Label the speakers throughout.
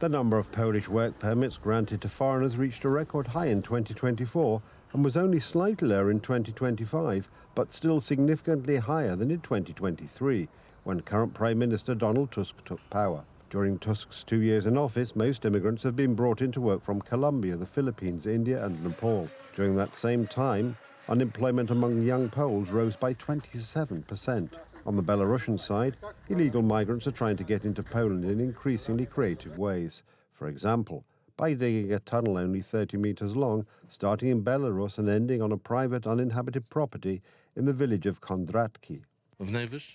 Speaker 1: The number of Polish work permits granted to foreigners reached a record high in 2024 and was only slightly lower in 2025, but still significantly higher than in 2023, when current Prime Minister Donald Tusk took power. During Tusk's 2 years in office, most immigrants have been brought into work from Colombia, the Philippines, India and Nepal. During that same time, unemployment among young Poles rose by 27%. On the Belarusian side, illegal migrants are trying to get into Poland in increasingly creative ways. For example, by digging a tunnel only 30 meters long, starting in Belarus and ending on a private uninhabited property in the village of Kondratki.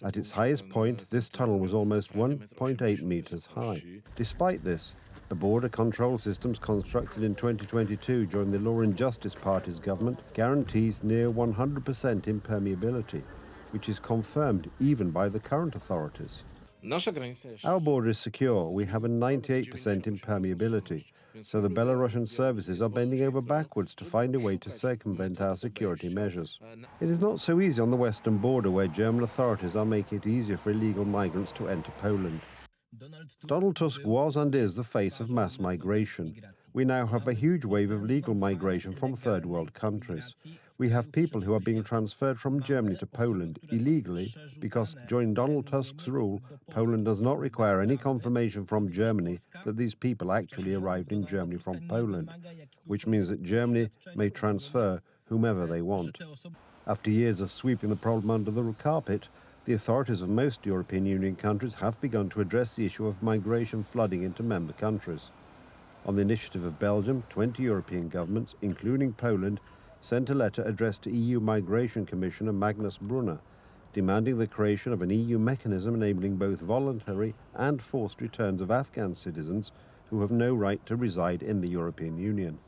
Speaker 1: At its highest point, this tunnel was almost 1.8 meters high. Despite this, the border control systems constructed in 2022 during the Law and Justice Party's government guarantees near 100% impermeability, which is confirmed even by the current authorities. Our border is secure. We have a 98% impermeability, so the Belarusian services are bending over backwards to find a way to circumvent our security measures. It is not so easy on the western border, where German authorities are making it easier for illegal migrants to enter Poland. Donald Tusk was and is the face of mass migration. We now have a huge wave of legal migration from third world countries. We have people who are being transferred from Germany to Poland illegally because during Donald Tusk's rule, Poland does not require any confirmation from Germany that these people actually arrived in Germany from Poland, which means that Germany may transfer whomever they want. After years of sweeping the problem under the carpet, the authorities of most European Union countries have begun to address the issue of migration flooding into member countries. On the initiative of Belgium, 20 European governments, including Poland, sent a letter addressed to EU Migration Commissioner Magnus Brunner, demanding the creation of an EU mechanism enabling both voluntary and forced returns of Afghan citizens who have no right to reside in the European Union.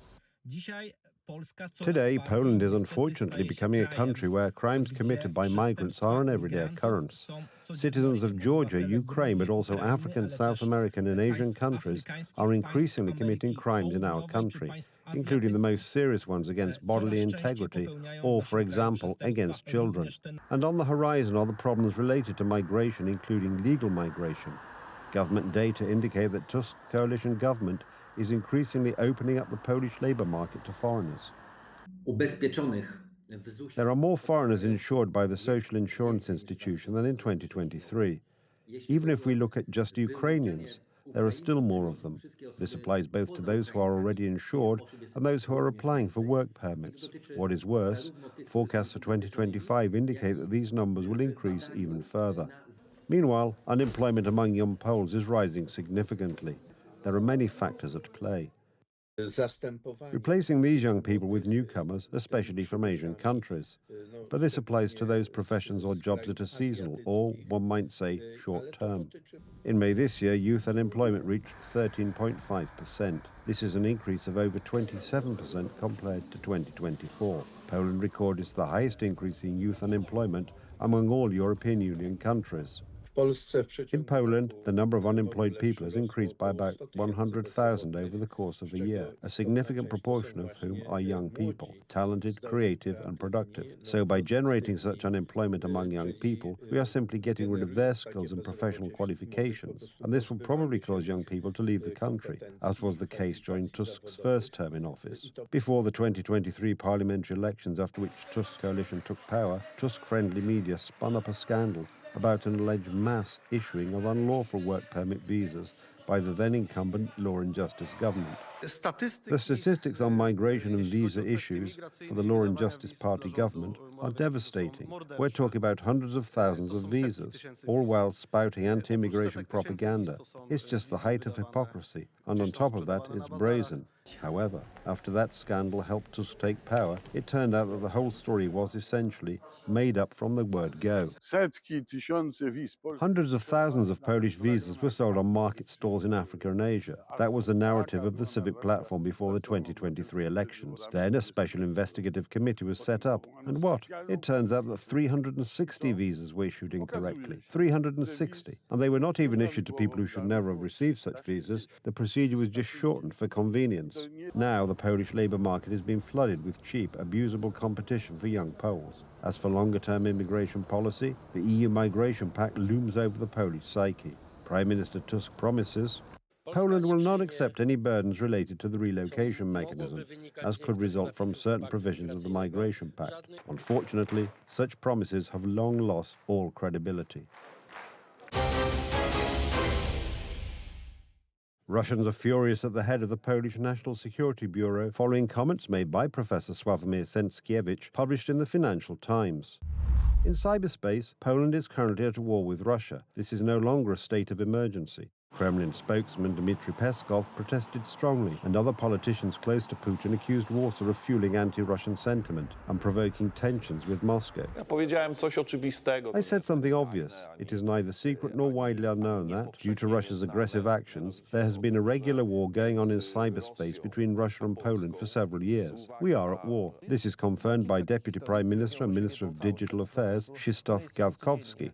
Speaker 1: Today, Poland is unfortunately becoming a country where crimes committed by migrants are an everyday occurrence. Citizens of Georgia, Ukraine, but also African, South American and Asian countries are increasingly committing crimes in our country, including the most serious ones against bodily integrity or, for example, against children. And on the horizon are the problems related to migration, including legal migration. Government data indicate that Tusk's coalition government is increasingly opening up the Polish labour market to foreigners. There are more foreigners insured by the Social Insurance Institution than in 2023. Even if we look at just Ukrainians, there are still more of them. This applies both to those who are already insured and those who are applying for work permits. What is worse, forecasts for 2025 indicate that these numbers will increase even further. Meanwhile, unemployment among young Poles is rising significantly. There are many factors at play. Replacing these young people with newcomers, especially from Asian countries. But this applies to those professions or jobs that are seasonal, or, one might say, short-term. In May this year, youth unemployment reached 13.5%. This is an increase of over 27% compared to 2024. Poland recorded the highest increase in youth unemployment among all European Union countries. In Poland, the number of unemployed people has increased by about 100,000 over the course of a year, a significant proportion of whom are young people, talented, creative and productive. So by generating such unemployment among young people, we are simply getting rid of their skills and professional qualifications, and this will probably cause young people to leave the country, as was the case during Tusk's first term in office. Before the 2023 parliamentary elections, after which Tusk's coalition took power, Tusk-friendly media spun up a scandal about an alleged mass issuing of unlawful work permit visas by the then incumbent Law and Justice government. The statistics on migration and visa issues for the Law and Justice Party government are devastating. We're talking about hundreds of thousands of visas, all while spouting anti-immigration propaganda. It's just the height of hypocrisy, and on top of that, it's brazen. However, after that scandal helped Tusk take power, it turned out that the whole story was essentially made up from the word go. Hundreds of thousands of Polish visas were sold on market stalls in Africa and Asia. That was the narrative of the Civic Platform before the 2023 elections. Then a special investigative committee was set up. And what? It turns out that 360 visas were issued incorrectly. 360. And they were not even issued to people who should never have received such visas. The procedure was just shortened for convenience. Now the Polish labour market has been flooded with cheap, abusable competition for young Poles. As for longer-term immigration policy, the EU Migration Pact looms over the Polish psyche. Prime Minister Tusk promises Poland will not accept any burdens related to the relocation mechanism, as could result from certain provisions of the Migration Pact. Unfortunately, such promises have long lost all credibility. Russians are furious at the head of the Polish National Security Bureau following comments made by Professor Sławomir Sęckiewicz published in the Financial Times. In cyberspace, Poland is currently at war with Russia. This is no longer a state of emergency. Kremlin spokesman Dmitry Peskov protested strongly, and other politicians close to Putin accused Warsaw of fueling anti-Russian sentiment and provoking tensions with Moscow. I said something obvious. It is neither secret nor widely unknown that, due to Russia's aggressive actions, there has been a regular war going on in cyberspace between Russia and Poland for several years. We are at war. This is confirmed by Deputy Prime Minister and Minister of Digital Affairs Krzysztof Gawkowski.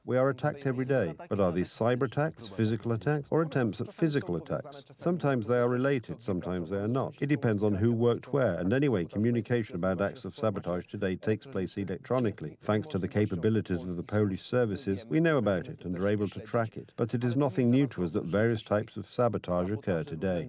Speaker 1: We are attacked every day, but are these cyber attacks, physical attacks, or attempts at physical attacks? Sometimes they are related, sometimes they are not. It depends on who worked where, and anyway, communication about acts of sabotage today takes place electronically. Thanks to the capabilities of the Polish services, we know about it and are able to track it. But it is nothing new to us that various types of sabotage occur today.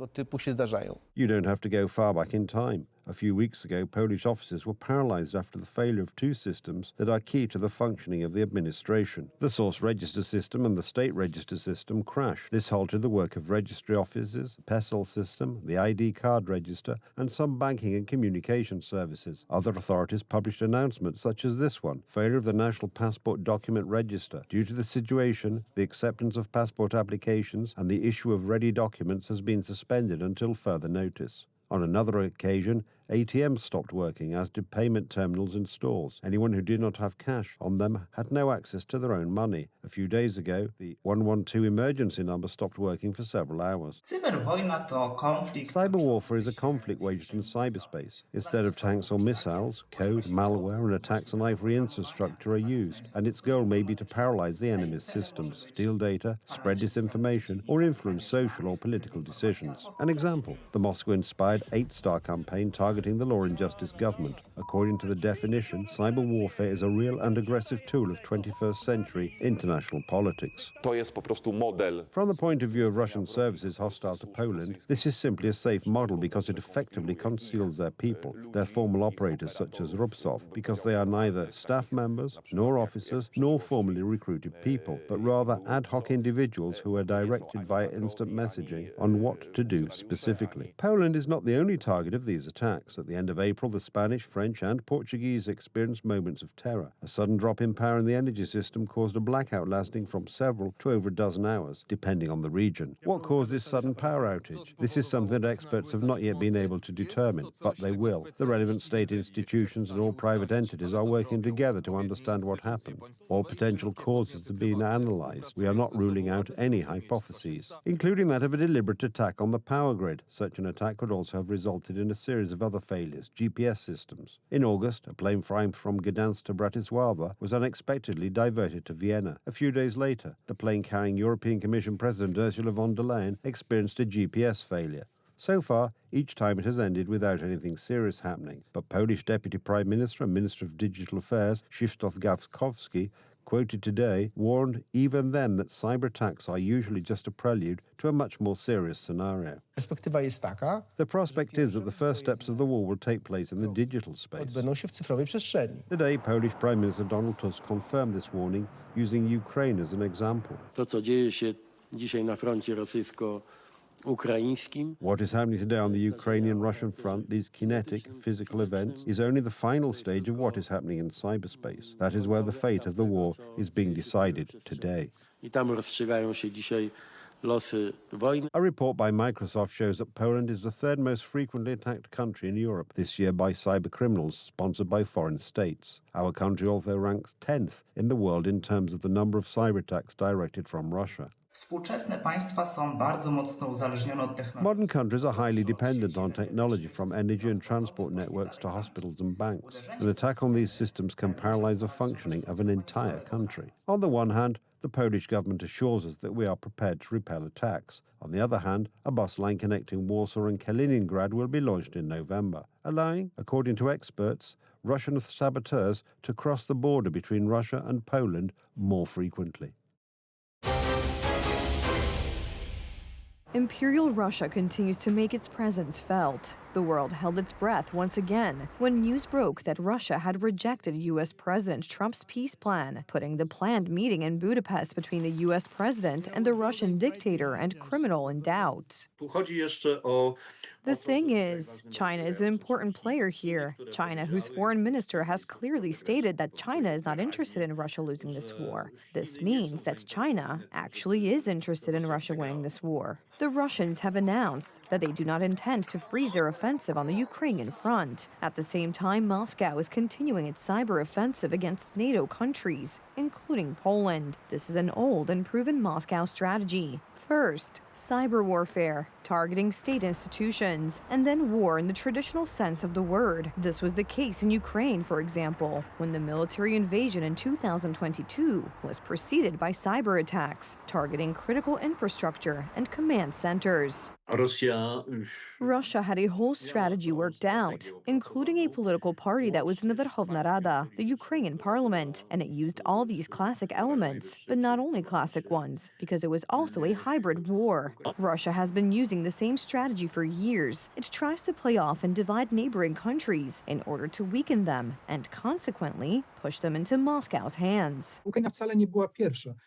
Speaker 1: You don't have to go far back in time. A few weeks ago, Polish offices were paralyzed after the failure of two systems that are key to the functioning of the administration. The source register system and the state register system crashed. This halted the work of registry offices, the PESEL system, the ID card register, and some banking and communication services. Other authorities published announcements such as this one: failure of the National Passport Document Register. Due to the situation, the acceptance of passport applications and the issue of ready documents has been suspended until further notice. On another occasion, ATMs stopped working, as did payment terminals in stores. Anyone who did not have cash on them had no access to their own money. A few days ago, the 112 emergency number stopped working for several hours. Cyber warfare is a conflict waged in cyberspace. Instead of tanks or missiles, code, malware, and attacks on ivory infrastructure are used, and its goal may be to paralyze the enemy's systems, steal data, spread disinformation, or influence social or political decisions. An example: the Moscow-inspired 8-star campaign targeting the Law and Justice government. According to the definition, cyber warfare is a real and aggressive tool of 21st century international politics. From the point of view of Russian services hostile to Poland, this is simply a safe model because it effectively conceals their people, their formal operators such as Rubsov, because they are neither staff members, nor officers, nor formally recruited people, but rather ad hoc individuals who are directed via instant messaging on what to do specifically. Poland is not the only target of these attacks. At the end of April, the Spanish, French, and Portuguese experienced moments of terror. A sudden drop in power in the energy system caused a blackout lasting from several to over a dozen hours, depending on the region. What caused this sudden power outage? This is something that experts have not yet been able to determine, but they will. The relevant state institutions and all private entities are working together to understand what happened. All potential causes are being analyzed. We are not ruling out any hypotheses, including that of a deliberate attack on the power grid. Such an attack could also have resulted in a series of other failures, GPS systems. In August, a plane flying from Gdansk to Bratislava was unexpectedly diverted to Vienna. A few days later, the plane carrying European Commission President Ursula von der Leyen experienced a GPS failure. So far, each time it has ended without anything serious happening. But Polish Deputy Prime Minister and Minister of Digital Affairs Krzysztof Gawkowski, quoted today, warned even then that cyber attacks are usually just a prelude to a much more serious scenario. The prospect is that the first steps of the war will take place in the digital space. Today, Polish Prime Minister Donald Tusk confirmed this warning, using Ukraine as an example. What is happening today on the Ukrainian-Russian front, these kinetic, physical events, is only the final stage of what is happening in cyberspace. That is where the fate of the war is being decided today. A report by Microsoft shows that Poland is the third most frequently attacked country in Europe this year by cyber criminals sponsored by foreign states. Our country also ranks 10th in the world in terms of the number of cyber attacks directed from Russia. Modern countries are highly dependent on technology, from energy and transport networks to hospitals and banks. An attack on these systems can paralyze the functioning of an entire country. On the one hand, the Polish government assures us that we are prepared to repel attacks. On the other hand, a bus line connecting Warsaw and Kaliningrad will be launched in November, allowing, according to experts, Russian saboteurs to cross the border between Russia and Poland more frequently.
Speaker 2: Imperial Russia continues to make its presence felt. The world held its breath once again when news broke that Russia had rejected U.S. President Trump's peace plan, putting the planned meeting in Budapest between the U.S. president and the Russian dictator and criminal in doubt. The thing is, China is an important player here. China, whose foreign minister has clearly stated that China is not interested in Russia losing this war. This means that China actually is interested in Russia winning this war. The Russians have announced that they do not intend to freeze their offensive on the Ukrainian front. At the same time, Moscow is continuing its cyber offensive against NATO countries, including Poland. This is an old and proven Moscow strategy. First, cyber warfare, targeting state institutions, and then war in the traditional sense of the word. This was the case in Ukraine, for example, when the military invasion in 2022 was preceded by cyber attacks, targeting critical infrastructure and command centers. Russia had a whole strategy worked out, including a political party that was in the Verkhovna Rada, the Ukrainian parliament, and it used all these classic elements, but not only classic ones, because it was also a hybrid war. Russia has been using the same strategy for years. It tries to play off and divide neighboring countries in order to weaken them and consequently push them into Moscow's hands.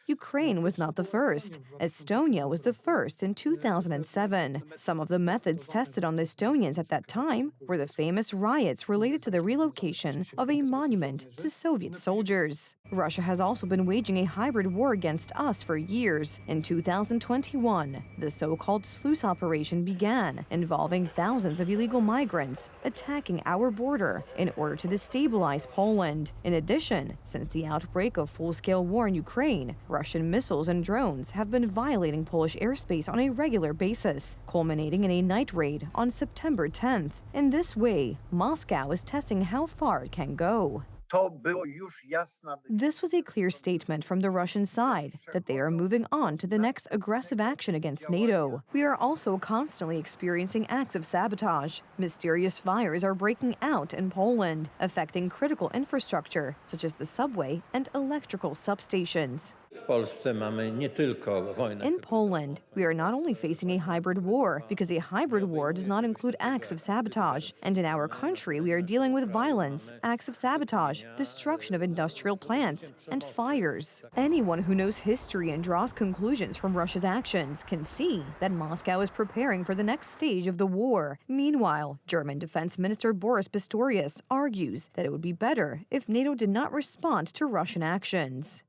Speaker 2: Ukraine was not the first. Estonia was the first in 2007. Some of the methods tested on the Estonians at that time were the famous riots related to the relocation of a monument to Soviet soldiers. Russia has also been waging a hybrid war against us for years. In 2021, the so-called sluice operation began, involving thousands of illegal migrants attacking our border in order to destabilize Poland. In addition, since the outbreak of full-scale war in Ukraine, Russian missiles and drones have been violating Polish airspace on a regular basis, culminating in a night raid on September 10th. In this way, Moscow is testing how far it can go. This was a clear statement from the Russian side that they are moving on to the next aggressive action against NATO. We are also constantly experiencing acts of sabotage. Mysterious fires are breaking out in Poland, affecting critical infrastructure, such as the subway and electrical substations. In Poland, we are not only facing a hybrid war, because a hybrid war does not include acts of sabotage. And in our country, we are dealing with violence, acts of sabotage, destruction of industrial plants, and fires. Anyone who knows history and draws conclusions from Russia's actions can see that Moscow is preparing for the next stage of the war. Meanwhile, German Defense Minister Boris Pistorius argues that it would be better if NATO did not respond to Russian actions.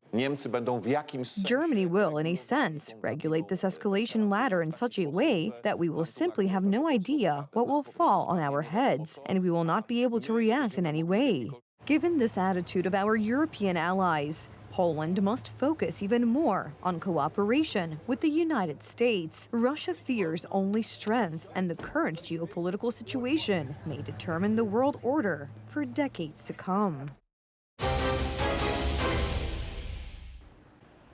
Speaker 2: Germany will, in a sense, regulate this escalation ladder in such a way that we will simply have no idea what will fall on our heads, and we will not be able to react in any way. Given this attitude of our European allies, Poland must focus even more on cooperation with the United States. Russia fears only strength, and the current geopolitical situation may determine the world order for decades to come.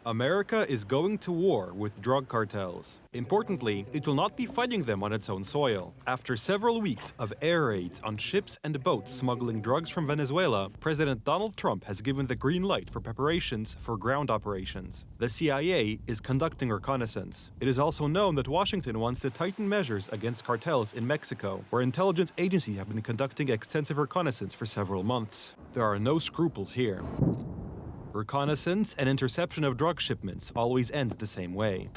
Speaker 3: America is going to war with drug cartels. Importantly, it will not be fighting them on its own soil. After several weeks of air raids on ships and boats smuggling drugs from Venezuela, President Donald Trump has given the green light for preparations for ground operations. The CIA is conducting reconnaissance. It is also known that Washington wants to tighten measures against cartels in Mexico, where intelligence agencies have been conducting extensive reconnaissance for several months. There are no scruples here. Reconnaissance and interception of drug shipments always ends the same way.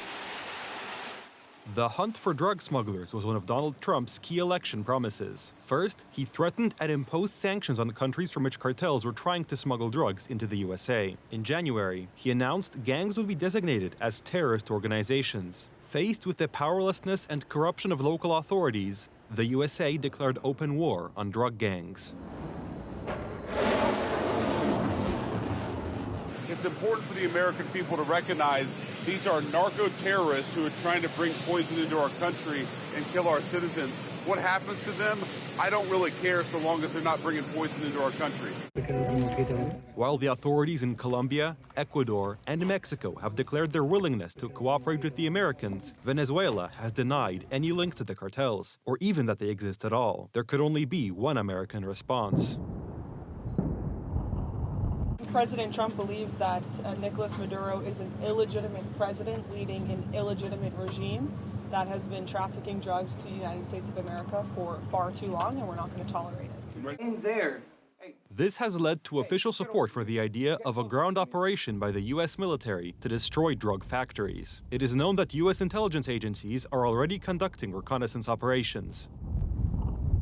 Speaker 3: The hunt for drug smugglers was one of Donald Trump's key election promises. First, he threatened and imposed sanctions on the countries from which cartels were trying to smuggle drugs into the USA. In January, he announced gangs would be designated as terrorist organizations. Faced with the powerlessness and corruption of local authorities, the USA declared open war on drug gangs.
Speaker 4: It's important for the American people to recognize these are narco-terrorists who are trying to bring poison into our country and kill our citizens. What happens to them, I don't really care so long as they're not bringing poison into our country.
Speaker 3: While the authorities in Colombia, Ecuador, and Mexico have declared their willingness to cooperate with the Americans, Venezuela has denied any link to the cartels, or even that they exist at all. There could only be one American response.
Speaker 5: President Trump believes that Nicolas Maduro is an illegitimate president leading an illegitimate regime. that has been trafficking drugs to the United States of America for far too long, and we're not going to tolerate it.
Speaker 6: In there.
Speaker 3: This has led to official support for the idea of a ground operation by the U.S. military to destroy drug factories. It is known that U.S. intelligence agencies are already conducting reconnaissance operations.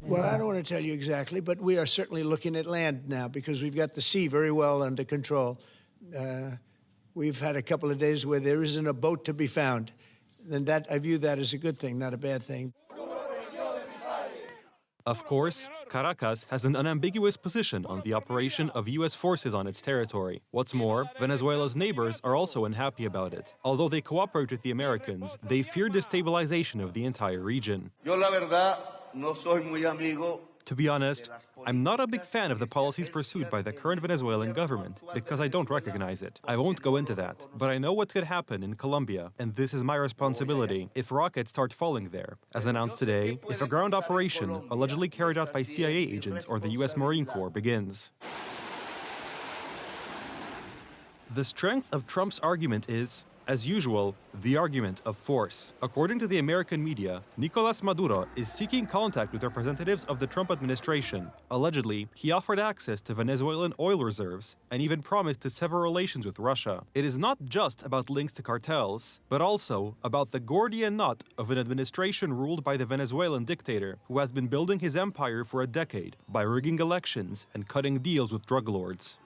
Speaker 7: Well, I don't want to tell you exactly, but we are certainly looking at land now because we've got the sea very well under control. We've had a couple of days where there isn't a boat to be found. And that I view that as a good thing, not a bad thing.
Speaker 3: Of course, Caracas has an unambiguous position on the operation of U.S. forces on its territory. What's more, Venezuela's neighbors are also unhappy about it. Although they cooperate with the Americans, they fear destabilization of the entire region.
Speaker 6: Yo la verdad no soy muy amigo.
Speaker 3: To be honest, I'm not a big fan of the policies pursued by the current Venezuelan government because I don't recognize it. I won't go into that, but I know what could happen in Colombia, and this is my responsibility if rockets start falling there. As announced today, if a ground operation allegedly carried out by CIA agents or the U.S. Marine Corps begins. The strength of Trump's argument is, as usual, the argument of force. According to the American media, Nicolas Maduro is seeking contact with representatives of the Trump administration. Allegedly, he offered access to Venezuelan oil reserves and even promised to sever relations with Russia. It is not just about links to cartels, but also about the Gordian knot of an administration ruled by the Venezuelan dictator who has been building his empire for a decade by rigging elections and cutting deals with drug lords.